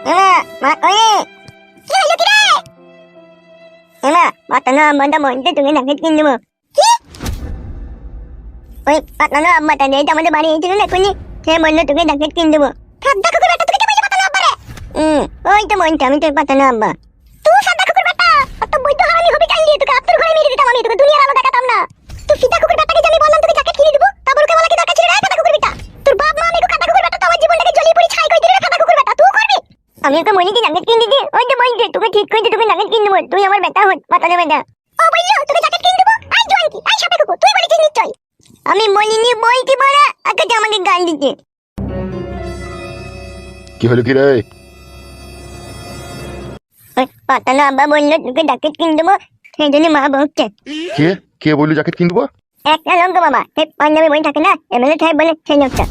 মা ওই কি হলো কি রে? মা পাতানো আম্মাটা মনতে তুমি নাকি কিনে দেবো কি? ওই পাতানো আম্মাটা নেই আমাদের বাড়ি এসেছিল না কোনি সে বললো তোকে ডাকেট কিনে দেবো। সাদ্দা কুকুর বেটা তোকে কে বলছে পাতানো আব্বা রে? ওই তো মনটা আমি তোর পাতানো আব্বা। তুই সাদ্দা কুকুর বেটা অত বৈধ হারামি হবি কাল দিয়ে তোকে আত্মর ঘরে মেরে দিতাম আমি তোকে দুনিয়ার আলো দেখাতাম না। তুই ফিদা কুকুর বেটাকে আমি বললাম তোকে জ্যাকেট কিনে দেবো তারপর ওকে বলা কি দরকার ছিল রে ফাদা কুকুর বেটা? তোর বাপ মা আমি কাটা কুকুর বেটা তো আমার জীবনটাকে জ্বলিয়ে পুড়ি ছাই করে দিলে রে ফাদা কুকুর বেটা তুই করবি? আমি ওকে বলি কি জ্যাকেট কিনে দিদি ওই তো বলছে তোকে ঠিক করেছে তোকে জ্যাকেট কিনে দেবো তুই আমার বেটা হত পাতানো বেটা। ও বললো তোকে জ্যাকেট কিনে দেবো আই জোয়ান কি আই সাপে কুকুর তুই বলেছিস নিশ্চয়। আমি বলিনি বলছি বড়া আজকে আমাকে গাল দিতে। কি হলো কি রে? ওই পাতানো আব্বা বললো তোকে জ্যাকেট কিনে দেবো সেই জন্য মা বকছে। কে কে বললো জ্যাকেট কিনবো? একটা লোক বাবা সে পাঞ্জাবি বই থাকে না এমএলএ সাহেব বলে সেই লোকটা।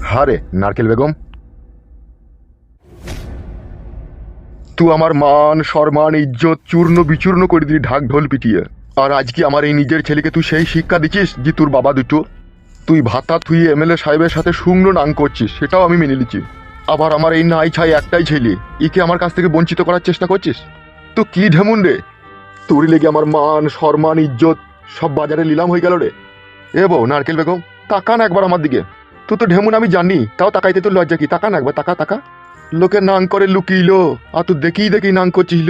হারে নারকেল বেগম, তুই আমার মান সম্মান ইজ্জত চূর্ণ বিচূর্ণ করে দিলি ঢাক ঢোল পিটিয়ে। আর আজকে আমার এই নিজের ছেলেকে তুই সেই শিক্ষা দিচ্ছিস যে তোর বাবা দুটো তুই ভাতা তুই এমএলএ সাহেবের সাথে শুকনো নাং করছিস, সেটাও আমি মেনে নিচ্ছি। আবার আমার এই নাই ছাই একটাই ছেলে, একে আমার কাছ থেকে বঞ্চিত করার চেষ্টা করছিস। তো কি ঢেমুন রে, তোর লেগে আমার মান সম্মান ইজ্জত সব বাজারে নিলাম হয়ে গেল রে। এ বউ নারকেল বেগম তাকান একবার আমার দিকে। তুই তো ঢেমুন আমি জানি, তাও তাকাইতে তোর লজ্জা কি? তাকান একবার, তাকা তাকা। লোকের নাং করে লুকিইলো আর তুই দেখি নাং করছিস।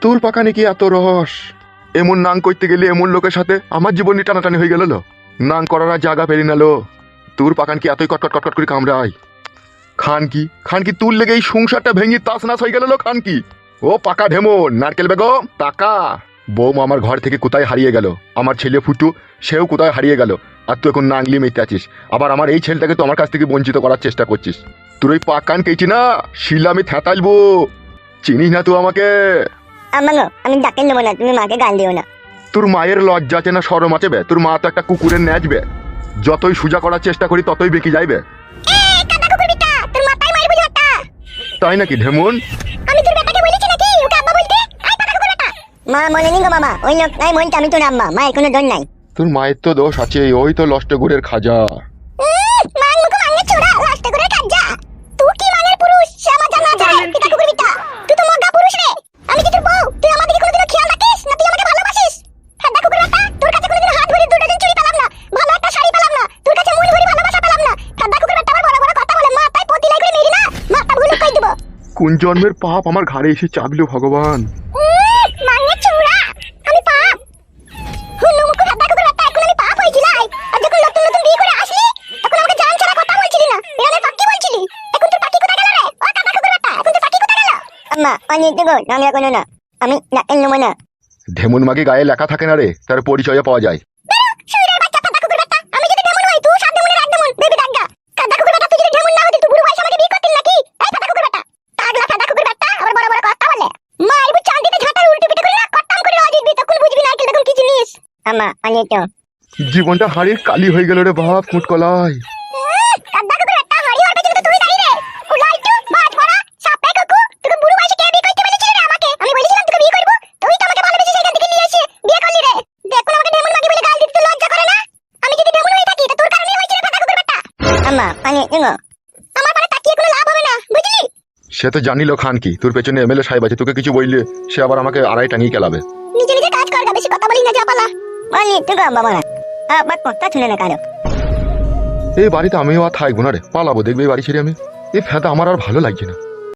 তোর পাকা নাকি এত রস? এমন নাং করতে গেলে এমন লোকের সাথে আমার জীবনে টানাটানি হয়ে গেল। নাং করার জায়গা পেরি নালো। তোর পাকান কি এতই কটকট কটকট করে কামড়ায়? খান কি তোর লেগে এই সংসারটা ভেঙে তাস নাস হয়ে গেল খান কি? ও পাকা ঢেমন নারকেল বেগম তাকা। বৌমা আমার ঘর থেকে কোথায় হারিয়ে গেল, আমার ছেলে ফুটু সেও কোথায় হারিয়ে গেল, আর তুই এখন নাংলি মেতে আছিস। আবার আমার এই ছেলেটাকে তো আমার কাছ থেকে বঞ্চিত করার চেষ্টা করছিস। তোর ওই পাকান কেছি না শিলা আমি থ্যাতালবো, চিনিস না তুই আমাকে? আমাগো আমি জ্যাকেট নেবো না তুমি মাকে গাল দিও না। তোর মায়ের লজ্জা আছে না শরম আছে বে? তোর মা তো একটা কুকুরের ন্যাচবে, যতই সোজা করার চেষ্টা করি ততই বেঁকে যাইবে। তাই নাকি ঢেমন? আমি তোর বেটাকে বলেছি নাকি ওকে আব্বা বলতে? আই পাকা কুকুর বেটা। মা বলেনি গো বাবা ওই লোক নাই বলতে আমি তোর আম্মা, মায়ের কোনো দোষ নাই। তোর মায়ের তো দোষ আছে, ওই তো লষ্ট গুড়ের খাজা। মান মুখ মাঙ্গে ছোড়া লষ্ট করে খাজা। তুই কি মানের পুরুষ সে আমার জানা যায় পিতা কুকুর বেটা। তুই তো মগা পুরুষ রে। আমি কি তোর বউ? তুই আমাদেরকে কোনোদিন খেয়াল রাখিস না? তুই আমাকে ভালোবাসিস? ফাদা কুকুর বেটা তোর কাছে কোনোদিন হাত ভরি 2 ডজন চুড়ি পেলাম না, ভালো একটা শাড়ি পেলাম না, তোর কাছে মন ভরি ভালোবাসা পেলাম না। ফাদা কুকুর বেটা আমার বড় বড় কথা বলে মাথায় পতি লাই করে মেরি না মাথা ভুল কই দেব। কোন জন্মের পাপ আমার ঘাড়ে এসে চাপলো ভগবান। মাঙ্গে ছোড়া আমি পাপ হুল্লু মুখ ফাদা কুকুর বেটা এখন আমি পাপ হইছিলাই। আর যখন নতুন নতুন বিয়ে করে আসলি তখন আমাকে জান ছাড়া কথা বলছিলি না, এরালে পাকি বলছিলি। এখন তোর পাকি কোথা গেল রে? ও ফাদা কুকুর বেটা এখন তোর পাকি কোথা গেল? আম্মা পানি তো গো নামলা কোনো না আমি ডাকেন নেব না। ঢেমন মাগে গায়ে লেখা থাকে না রে, তার পরিচয় পাওয়া যায়। শুইরের বাচ্চা ফাদা কুকুর বেটা আমি যদি ঢেমন হই তুই সাত ঢেমনের এক ঢেমন বেবি ডাগা। ফাদা কুকুর বেটা তুই যদি ঢেমন না হতি তুই বুড়ো বয়সে আমাকে বিয়ে করতিস নাকি? এই ফাদা কুকুর বেটা তাগলা ফাদা কুকুর বেটা আবার বড় বড় কথা বলে। মা আইবু চাঁদিতে ঝাঁটার উল্টো পিঠে করে না কট্টাম করে রাজিবি তখন বুঝবি না দেখুন কি জিনিস। আম্মা পানি তো জীবনটা হাড়ির কালি হয়ে গেল রে বাপ মুটকলাই। ফাদা কুকুর বেটা হারি ওর পেছনে তো তুই দাঁড়িয়ে রে কুলাই তো বাজ পড়া সাপে কুকু তোকে বুড়ো বয়সে কে বিয়ে করতে বলেছিস রে আমাকে? আমি বলেছিলাম তোকে বিয়ে করব, তুই তো আমাকে ভালোবেসে সেখান থেকে নিয়ে এসে বিয়ে করলি রে। দেখুন আমাকে ঢেমন মাগি বলে গাল দিতে তো লজ্জা করে না? আমি যদি ঢেমন হয়ে থাকি তো তোর কারণে হইছে রে ফাদা কুকুর বেটা। আম্মা পানি এগো আমার পারে তাকিয়ে কোনো লাভ হবে না বুঝলি? সে তো জানিল খান কি তোর পেছনে এমএলএ সাহেব আছে, তোকে কিছু বললে সে আবার আমাকে আড়াই টাঙিয়ে খেলাবে। নিজে নিজে কাজ কর, বেশি কথা বলি না যা পালা বলি তো গো বাবা না আবার কথা শুনে না কারো। এই বাড়িতে আমিও আর থাকবো না রে, পালাবো দেখবে এই বাড়ি ছেড়ে আমি। এই ফেদা আমার আর ভালো লাগছে না।